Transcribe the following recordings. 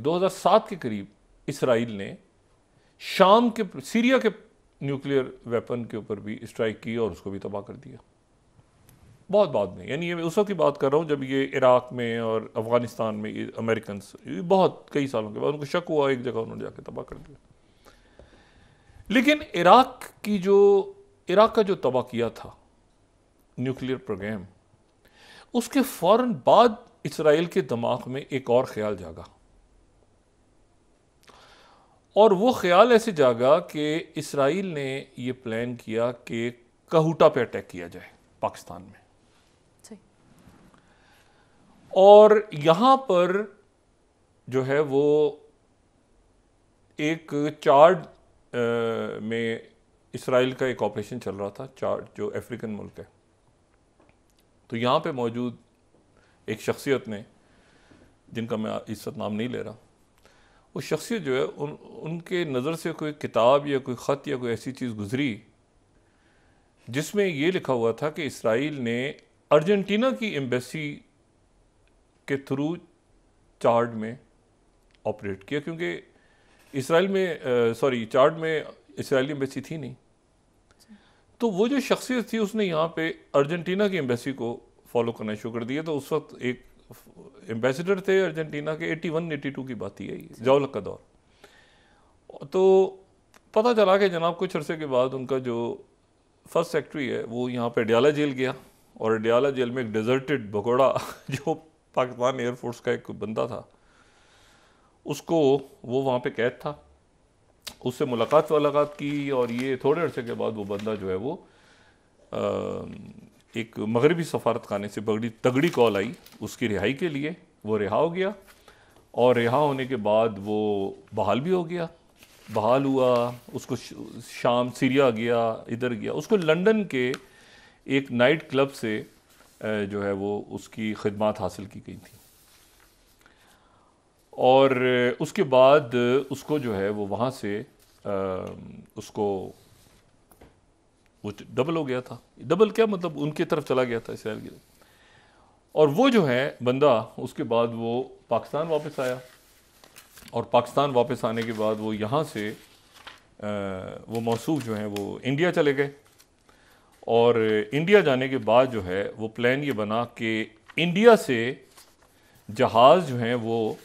2007 के करीब इसराइल ने शाम के सीरिया के न्यूक्लियर वेपन के ऊपर भी स्ट्राइक की और उसको भी तबाह कर दिया बहुत बाद में। यानी ये उस वक्त की बात कर रहा हूँ जब ये इराक में और अफगानिस्तान में ये अमेरिकन बहुत कई सालों के बाद उनको शक हुआ, एक जगह उन्होंने जाके तबाह कर दिया। लेकिन इराक का जो तबाह किया था न्यूक्लियर प्रोग्राम, उसके फौरन बाद इसराइल के दिमाग में एक और ख्याल जागा, और वो ख्याल ऐसे जागा कि इसराइल ने ये प्लान किया कि कहूटा पे अटैक किया जाए पाकिस्तान में। और यहां पर जो है वो एक चार्ड में इसराइल का एक ऑपरेशन चल रहा था, चार्ड जो अफ्रीकन मुल्क है। तो यहाँ पे मौजूद एक शख्सियत ने, जिनका मैं इस वक्त नाम नहीं ले रहा, वो शख्सियत जो है उनके नज़र से कोई किताब या कोई ख़त या कोई ऐसी चीज़ गुजरी जिसमें ये लिखा हुआ था कि इसराइल ने अर्जेंटीना की एम्बेसी के थ्रू चार्ड में ऑपरेट किया, क्योंकि इसराइल में चार्ड में इसराइली एम्बेसी थी नहीं। तो वो जो शख्सियत थी उसने यहाँ पे अर्जेंटीना की एम्बेसी को फॉलो करना शुरू कर दिया। तो उस वक्त एक एम्बेसडर थे अर्जेंटीना के, 81-82 की बात ही है, जौलक का दौर। तो पता चला कि जनाब कुछ अरसे के बाद उनका जो फर्स्ट सेक्रेटरी है वो यहाँ पे अडियाला जेल गया, और अडियाला जेल में एक डेजर्टेड भगोड़ा जो पाकिस्तान एयरफोर्स का एक बंदा था, उसको वो वहाँ पे कैद था, उससे मुलाकात की, और ये थोड़े अरसे के बाद वो बंदा जो है वो एक मगरबी सफारत खाने से बड़ी तगड़ी कॉल आई उसकी रिहाई के लिए। वो रिहा हो गया, और रिहा होने के बाद वो बहाल भी हो गया। बहाल हुआ, उसको शाम सीरिया गया, इधर गया, उसको लंदन के एक नाइट क्लब से जो है वो उसकी खिदमत हासिल की गई थी, और उसके बाद उसको जो है वो वहाँ से उसको वो डबल हो गया था। डबल क्या मतलब, उनकी तरफ चला गया था इसराइल की। और वो जो है बंदा उसके बाद वो पाकिस्तान वापस आया, और पाकिस्तान वापस आने के बाद वो यहाँ से वो मौसूफ जो हैं वो इंडिया चले गए। और इंडिया जाने के बाद जो है वो प्लान ये बना कि इंडिया से जहाज़ जो हैं वो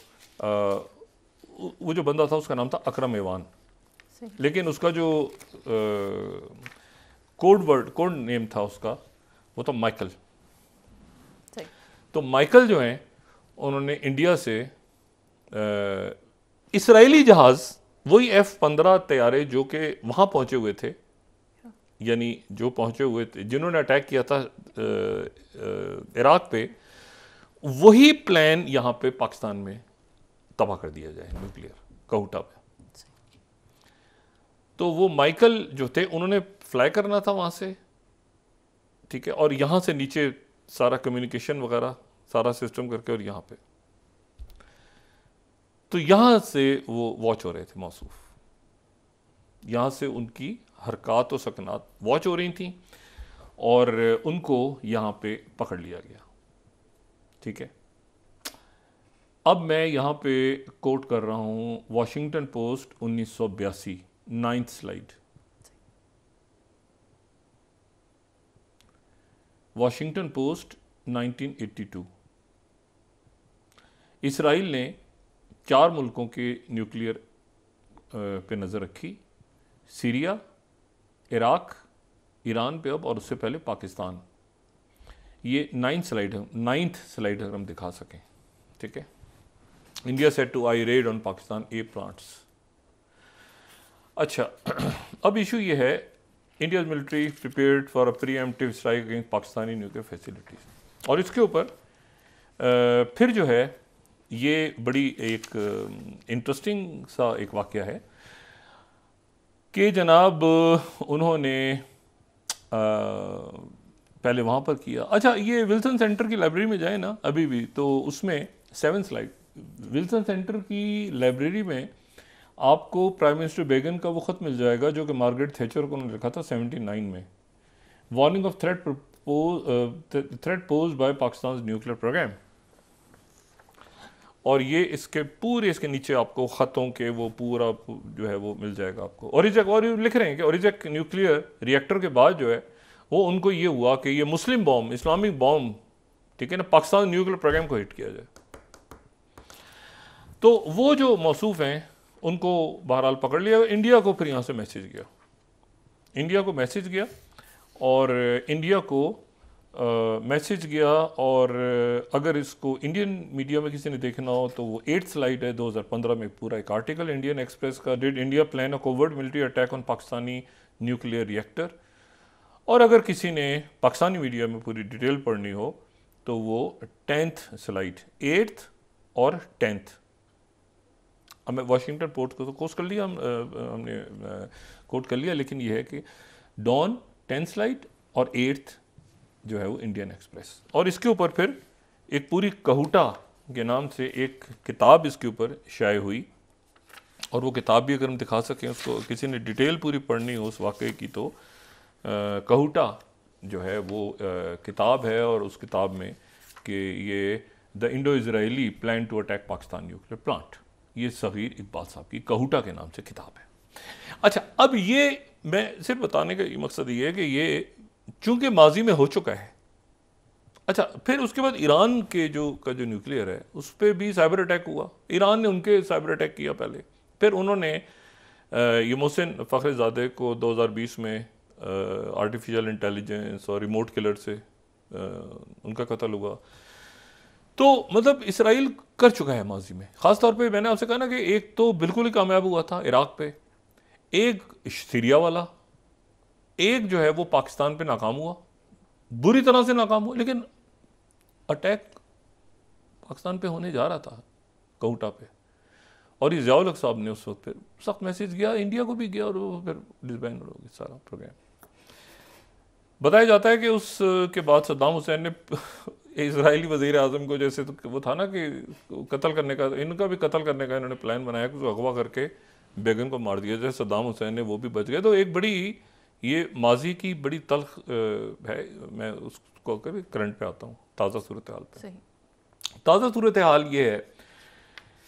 जो बंदा था उसका नाम था अकरम एवान, लेकिन उसका जो कोड नेम था उसका वो तो माइकल। तो माइकल जो हैं उन्होंने इंडिया से इसराइली जहाज़, वही F-15 तैयारे जो कि वहाँ पहुँचे हुए थे, यानी जो पहुँचे हुए थे जिन्होंने अटैक किया था इराक पे, वही प्लान यहाँ पे पाकिस्तान में तबाह कर दिया जाए न्यूक्लियर कहूटा पे। तो वो माइकल जो थे उन्होंने फ्लाई करना था वहाँ से, ठीक है, और यहाँ से नीचे सारा कम्युनिकेशन वगैरह सारा सिस्टम करके, और यहाँ पे तो यहाँ से वो वॉच हो रहे थे मौसूफ, यहाँ से उनकी हरकत और सकनात वॉच हो रही थी, और उनको यहाँ पे पकड़ लिया गया। ठीक है, अब मैं यहाँ पे कोट कर रहा हूँ Washington post 1982, 9th slide. Washington post 1982। Israel ने 4 मुल्कों के न्यूक्लियर पे नज़र रखी, सीरिया, इराक, ईरान पे अब, और उससे पहले पाकिस्तान। ये 9th स्लाइड अगर हम दिखा सकें, ठीक है। India set to air raid on Pakistan A plants. अच्छा, अब इशू ये है, India military prepared for a preemptive strike against Pakistani nuclear facilities. और इसके ऊपर फिर जो है ये बड़ी एक इंटरेस्टिंग सा एक वाक़या है कि जनाब उन्होंने पहले वहाँ पर किया। अच्छा, ये विल्सन सेंटर की लाइब्रेरी में जाए ना अभी भी, तो उसमें 7th स्लाइड, विल्सन सेंटर की लाइब्रेरी में आपको प्राइम मिनिस्टर बेगन का वो ख़त मिल जाएगा जो कि मार्गरेट थैचर को उन्होंने लिखा था 79 में, warning of threat posed by Pakistan nuclear programme. और ये इसके पूरे इसके नीचे आपको ख़तों के वो पूरा जो है वो मिल जाएगा आपको। ओरिजक, और ये लिख रहे हैं कि ओरिजक न्यूक्लियर रिएक्टर के बाद जो है वो उनको ये हुआ कि ये मुस्लिम बॉम्ब, इस्लामिक बॉम्ब, ठीक है ना, पाकिस्तान न्यूक्लियर प्रोग्राम को हिट किया जाए। तो वो जो मौसूफ हैं उनको बहरहाल पकड़ लिया। इंडिया को फिर यहाँ से मैसेज गया, इंडिया को मैसेज गया, और इंडिया को मैसेज गया। और अगर इसको इंडियन मीडिया में किसी ने देखना हो तो वो 8th स्लाइड है 2015 में, पूरा एक आर्टिकल इंडियन एक्सप्रेस का, did India plan a covert military attack on Pakistani nuclear reactor. और अगर किसी ने पाकिस्तानी मीडिया में पूरी डिटेल पढ़नी हो तो वो 10th स्लाइड, 8th और 10th। हमें वाशिंगटन पोस्ट को तो कोर्स कर लिया, हमने कोट कर लिया, लेकिन ये है कि डॉन 10th स्लाइड और 8th जो है वो इंडियन एक्सप्रेस। और इसके ऊपर फिर एक पूरी कहूटा के नाम से एक किताब इसके ऊपर शाये हुई। और वो किताब भी अगर हम दिखा सकें, उसको किसी ने डिटेल पूरी पढ़नी हो उस वाक़े की, तो कहूटा जो है वो किताब है। और उस किताब में कि ये the Indo Israeli plan to attack Pakistan nuclear plant, ये सगीर इकबाल साहब की कहूटा के नाम से किताब है। अच्छा, अब ये मैं सिर्फ बताने का मकसद ये है कि ये चूंकि माजी में हो चुका है। अच्छा, फिर उसके बाद ईरान के जो न्यूक्लियर है उस पर भी साइबर अटैक हुआ। ईरान ने उनके साइबर अटैक किया पहले, फिर उन्होंने ये मोहसिन फ़खरुज़ादे को 2020 में आर्टिफिशियल इंटेलिजेंस और रिमोट किलर से उनका कत्ल हुआ। तो मतलब इसराइल कर चुका है माजी में। ख़ास तौर पे मैंने आपसे कहा ना कि एक तो बिल्कुल ही कामयाब हुआ था इराक पे, एक सीरिया वाला, एक जो है वो पाकिस्तान पे नाकाम हुआ, बुरी तरह से नाकाम हुआ। लेकिन अटैक पाकिस्तान पे होने जा रहा था कहूटा पे, और ये ज़ियाउल हक साहब ने उस वक्त फिर सख्त मैसेज गया, इंडिया को भी गया, और वो फिर डिसबैंड हो गया सारा प्रोग्राम। बताया जाता है कि उसके बाद सद्दाम हुसैन ने इजरायली वज़ीर आज़म को, जैसे तो वो था ना कि कत्ल करने का, इनका भी कत्ल करने का इन्होंने प्लान बनाया कि उसको अगवा करके बेगम को मार दिया जाए। सद्दाम हुसैन ने वो भी बच गए। तो एक बड़ी ये माजी की बड़ी तल्ख है। मैं उसको कभी करंट पे आता हूँ, ताज़ा सूरत हाल पे। ताज़ा सूरत हाल ये है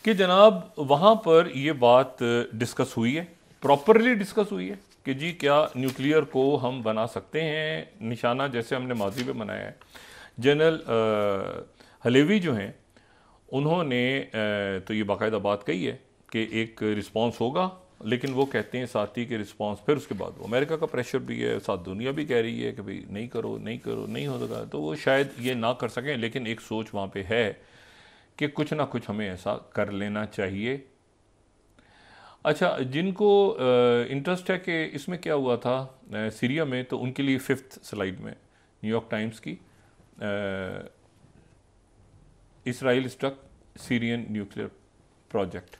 कि जनाब वहाँ पर ये बात डिस्कस हुई है, प्रॉपरली डिस्कस हुई है कि जी क्या न्यूक्लियर को हम बना सकते हैं निशाना, जैसे हमने माजी में बनाया है। जनरल हलेवी जो हैं उन्होंने तो ये बाकायदा बात कही है कि एक रिस्पांस होगा, लेकिन वो कहते हैं साथ ही कि रिस्पांस फिर उसके बाद वो अमेरिका का प्रेशर भी है, साथ दुनिया भी कह रही है कि भाई नहीं करो नहीं करो, नहीं होगा। तो वो शायद ये ना कर सकें, लेकिन एक सोच वहाँ पे है कि कुछ ना कुछ हमें ऐसा कर लेना चाहिए। अच्छा, जिनको इंटरेस्ट है कि इसमें क्या हुआ था सीरिया में, तो उनके लिए 5th स्लाइड में न्यूयॉर्क टाइम्स की, Israel struck Syrian nuclear project.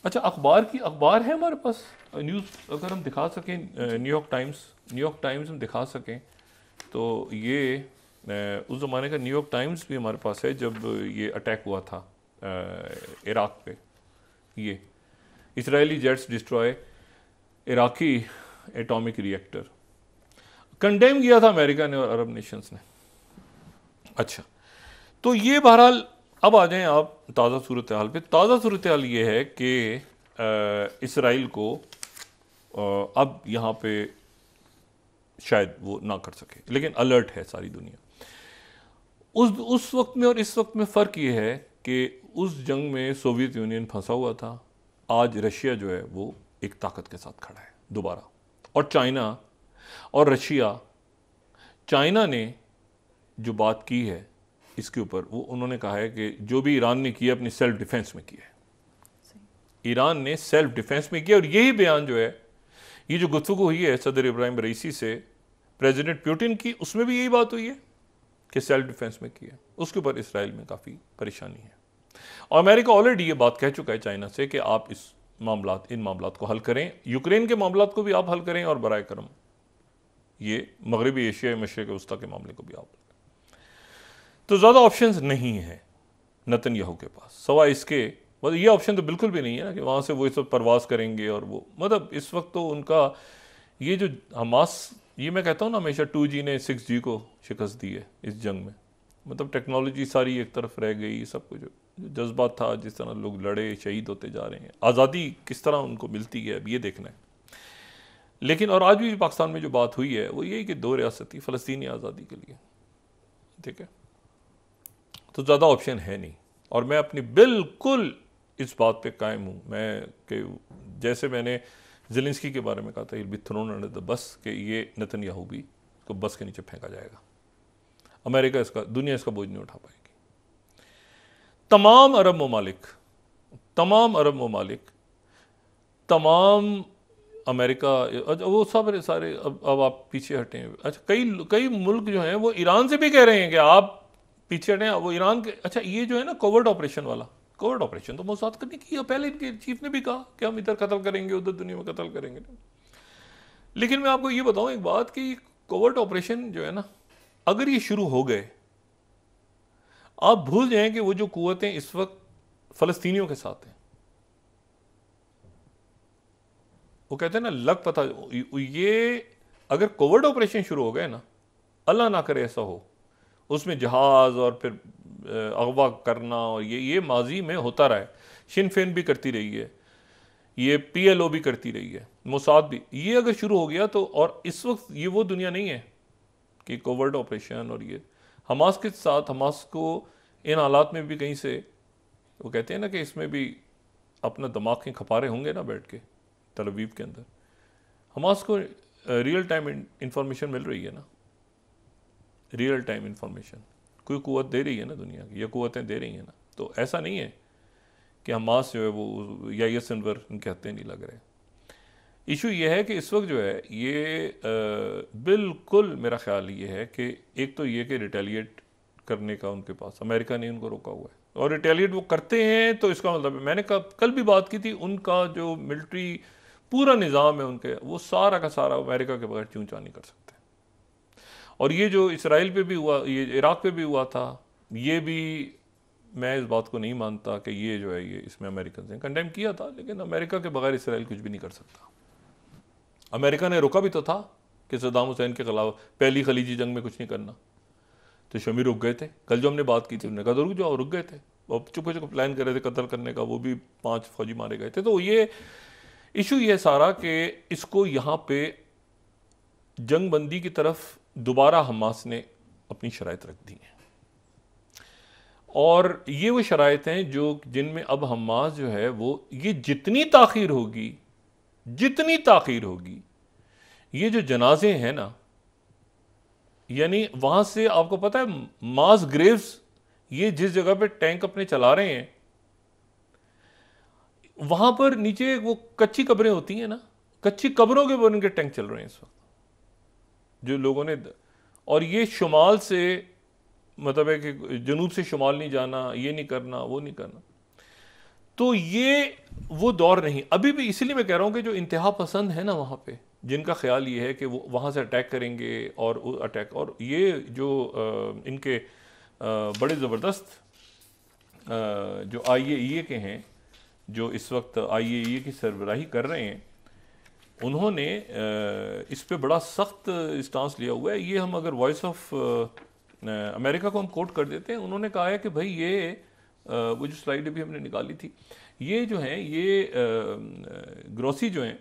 अच्छा, अखबार है हमारे पास, न्यूज़ अगर हम दिखा सकें, न्यूयॉर्क टाइम्स हम दिखा सकें तो ये उस ज़माने का न्यूयॉर्क टाइम्स भी हमारे पास है जब ये अटैक हुआ था इराक पे। ये Israeli jets destroy Iraqi atomic reactor, condemn किया था अमेरिका ने और अरब नेशंस ने। अच्छा, तो ये बहरहाल अब आ जाएं आप ताज़ा सूरत हाल पे। ताज़ा सूरत हाल ये है कि इसराइल को अब यहाँ पे शायद वो ना कर सके, लेकिन अलर्ट है सारी दुनिया। उस वक्त में और इस वक्त में फ़र्क ये है कि उस जंग में सोवियत यूनियन फंसा हुआ था, आज रशिया जो है वो एक ताकत के साथ खड़ा है दोबारा। और चाइना और रशिया, चाइना ने जो बात की है इसके ऊपर, वो उन्होंने कहा है कि जो भी ईरान ने किया अपनी सेल्फ डिफेंस में किया है। ईरान ने सेल्फ डिफेंस में किया, और यही बयान जो है, ये जो गुफ्तगू हुई है सदर इब्राहिम रईसी से प्रेसिडेंट पुतिन की, उसमें भी यही बात हुई है कि सेल्फ डिफेंस में किया। उसके ऊपर इसराइल में काफ़ी परेशानी है। और अमेरिका ऑलरेडी ये बात कह चुका है चाइना से कि आप इन मामलात को हल करें, यूक्रेन के मामलात को भी आप हल करें, और बराए करम ये मगरबी एशिया मशरिक़ वस्ता के मामले को भी आप। तो ज़्यादा ऑप्शंस नहीं है नेतन्याहू के पास, सवाए इसके मतलब ये ऑप्शन तो बिल्कुल भी नहीं है ना कि वहाँ से वो इस वक्त परवास करेंगे। और वो मतलब इस वक्त तो उनका ये जो हमास, ये मैं कहता हूँ ना हमेशा 2G ने 6G को शिकस्त दी है इस जंग में। मतलब टेक्नोलॉजी सारी एक तरफ रह गई, सब कुछ जज्बात था, जिस तरह लोग लड़े, शहीद होते जा रहे हैं, आज़ादी किस तरह उनको मिलती है, अब ये देखना है। लेकिन और आज भी पाकिस्तान में जो बात हुई है वो यही कि 2 रियासती फ़लस्तीनी आज़ादी के लिए, ठीक है, तो ज़्यादा ऑप्शन है नहीं। और मैं अपनी बिल्कुल इस बात पे कायम हूँ, मैं कि जैसे मैंने ज़ेलेंस्की के बारे में कहा था, will be thrown under the bus, कि ये नेतन्याहू भी इसको बस के नीचे फेंका जाएगा, अमेरिका इसका, दुनिया इसका बोझ नहीं उठा पाएगी। तमाम अरब ममालिक, तमाम अमेरिका, वो सब सारे, अब आप पीछे हटें। अच्छा, कई मुल्क जो हैं वो ईरान से भी कह रहे हैं कि आप पीछे हटें, वो ईरान के। अच्छा, ये जो है ना कोवर्ट ऑपरेशन वाला, कोवर्ट ऑपरेशन तो मोसाद करने की पहले इनके चीफ ने भी कहा कि हम इधर कत्ल करेंगे, उधर दुनिया में कत्ल करेंगे। लेकिन मैं आपको ये बताऊं एक बात कि कोवर्ट ऑपरेशन जो है ना, अगर ये शुरू हो गए, आप भूल जाएं कि वो जो कुव्वतें इस वक्त फ़लस्तीनियों के साथ हैं, वो कहते हैं ना लग पता, ये अगर कोवर्ट ऑपरेशन शुरू हो गए ना, अल्लाह ना करे ऐसा हो, उसमें जहाज और फिर अगवा करना, और ये माजी में होता रहा है, शिन फेन भी करती रही है, ये PLO भी करती रही है, मोसाद भी। ये अगर शुरू हो गया तो, और इस वक्त ये वो दुनिया नहीं है कि कोवर्ट ऑपरेशन, और ये हमास के साथ, हमास को इन हालात में भी कहीं से, वो कहते हैं ना कि इसमें भी अपना दिमाग के खपारे होंगे ना बैठ के तल अवीव के अंदर, हमास को रियल टाइम इंफॉर्मेशन मिल रही है ना, रियल टाइम इंफॉर्मेशन कोई कुव्वत दे रही है ना दुनिया की, या कुव्वतें दे रही हैं ना। तो ऐसा नहीं है कि हमास जो है वो या सिनवर इनके हत्थे नहीं लग रहे। इशू ये है कि इस वक्त जो है ये बिल्कुल मेरा ख्याल ये है कि एक तो ये कि रिटेलिएट करने का उनके पास, अमेरिका ने उनको रोका हुआ है, और रिटेलिएट वो करते हैं तो इसका मतलब है, मैंने कल भी बात की थी, उनका जो मिलिट्री पूरा निज़ाम है उनके, वो सारा का सारा अमेरिका के बगैर चूं चां नहीं कर सकते। और ये जो इसराइल पे भी हुआ, ये इराक पे भी हुआ था, ये भी मैं इस बात को नहीं मानता कि ये जो है ये इसमें अमेरिकन ने कंडेम किया था, लेकिन अमेरिका के बगैर इसराइल कुछ भी नहीं कर सकता। अमेरिका ने रोका भी तो था कि सद्दाम हुसैन के खिलाफ पहली खलीजी जंग में कुछ नहीं करना, तो शमी रुक गए थे। कल जो हमने बात की थी उन्होंने कहा रुक जाओ, रुक गए थे, वो चुपके चुपके प्लान कर रहे थे कत्ल करने का, वो भी 5 फौजी मारे गए थे। तो ये इशू ये सारा कि इसको यहाँ पे जंग बंदी की तरफ दोबारा हमास ने अपनी शराइत रख दी हैं, और ये वो शराइत हैं जो जिनमें अब हमास जो है वो, ये जितनी ताख़ीर होगी, ये जो जनाजे हैं ना, यानी वहां से आपको पता है मास ग्रेव्स, ये जिस जगह पे टैंक अपने चला रहे हैं, वहां पर नीचे वो कच्ची कब्रें होती हैं ना, कच्ची कब्रों के ऊपर उनके टैंक चल रहे हैं इस वक्त, जो लोगों ने। और ये शुमाल से, मतलब है कि जनूब से शुमाल नहीं जाना, ये नहीं करना, वो नहीं करना। तो ये वो दौर नहीं अभी भी, इसीलिए मैं कह रहा हूं कि जो इंतहा पसंद है ना वहां पे, जिनका ख्याल ये है कि वो वहां से अटैक करेंगे, और अटैक, और ये जो इनके बड़े ज़बरदस्त जो IAEA के हैं, जो इस वक्त IAEA की सरबराही कर रहे हैं, उन्होंने इस पे बड़ा सख्त स्टांस लिया हुआ है। ये हम अगर वॉइस ऑफ अमेरिका को हम कोट कर देते हैं, उन्होंने कहा है कि भाई ये वो जो स्लाइड अभी हमने निकाली थी, ये जो हैं ये ग्रोसी जो हैं,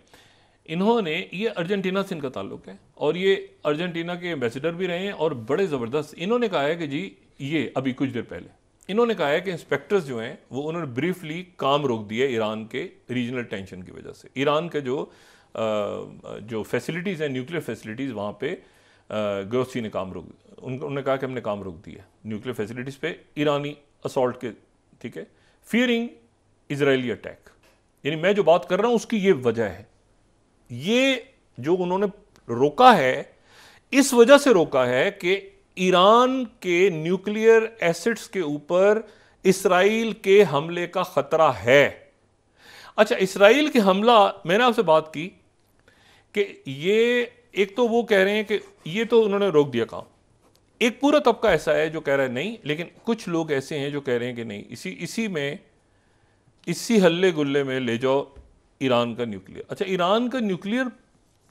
इन्होंने, ये अर्जेंटीना से इनका ताल्लुक है, और ये अर्जेंटीना के एम्बेसडर भी रहे हैं, और बड़े ज़बरदस्त इन्होंने कहा है कि जी ये अभी कुछ देर पहले इन्होंने कहा है कि इंस्पेक्टर्स जो हैं वो उन्होंने ब्रीफली काम रोक दिया ईरान के रीजनल टेंशन की वजह से। ईरान के जो फैसिलिटीज़ हैं, न्यूक्लियर फैसिलिटीज़, वहाँ पे ग्रोसी ने काम रोक, उन्होंने कहा कि हमने काम रोक दिया न्यूक्लियर फैसिलिटीज़ पे ईरानी असॉल्ट के, ठीक है, फियरिंग इजरायली अटैक। यानी मैं जो बात कर रहा हूँ उसकी ये वजह है, ये जो उन्होंने रोका है, इस वजह से रोका है कि ईरान के न्यूक्लियर एसेट्स के ऊपर इसराइल के हमले का खतरा है। अच्छा, इसराइल के हमला, मैंने आपसे बात की कि ये एक तो वो कह रहे हैं कि ये तो उन्होंने रोक दिया काम, एक पूरा तबका ऐसा है जो कह रहा है नहीं, लेकिन कुछ लोग ऐसे हैं जो कह रहे हैं कि नहीं, इसी हल्ले गुल्ले में ले जाओ ईरान का न्यूक्लियर। अच्छा, ईरान का न्यूक्लियर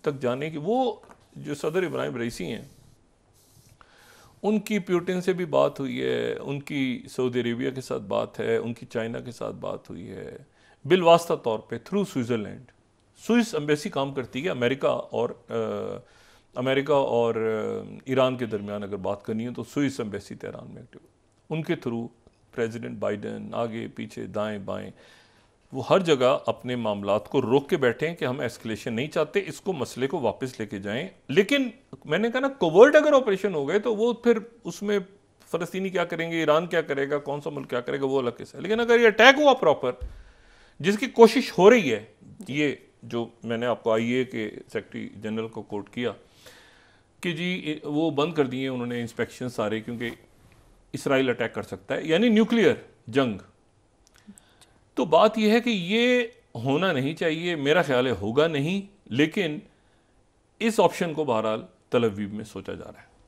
तक जाने की, वो जो सदर इब्राहिम रईसी हैं उनकी प्यूटिन से भी बात हुई है, उनकी सऊदी अरेबिया के साथ बात है, उनकी चाइना के साथ बात हुई है, बिलवास्ता तौर पे थ्रू स्विट्ज़रलैंड। स्विस एम्बेसी काम करती है। अमेरिका और ईरान के दरमियान अगर बात करनी है तो स्विस एम्बेसी तेहरान में एक्टिव, उनके थ्रू प्रेसिडेंट बाइडन आगे पीछे दाएं बाएं वो हर जगह अपने मामलात को रोक के बैठे हैं कि हम एस्केलेशन नहीं चाहते, इसको मसले को वापस लेके जाएं। लेकिन मैंने कहा ना, कोवर्ट अगर ऑपरेशन हो गए तो वो फिर उसमें फ़लस्तीनी क्या करेंगे, ईरान क्या करेगा, कौन सा मुल्क क्या करेगा, वो अलग किस्सा है। लेकिन अगर ये अटैक हुआ प्रॉपर, जिसकी कोशिश हो रही है, ये जो मैंने आपको आईए के सेक्रेटरी जनरल को कोट किया कि जी वो बंद कर दिए उन्होंने इंस्पेक्शन सारे, क्योंकि इसराइल अटैक कर सकता है, यानी न्यूक्लियर जंग। तो बात यह है कि ये होना नहीं चाहिए, मेरा ख्याल है होगा नहीं, लेकिन इस ऑप्शन को बहरहाल तल अवीव में सोचा जा रहा है।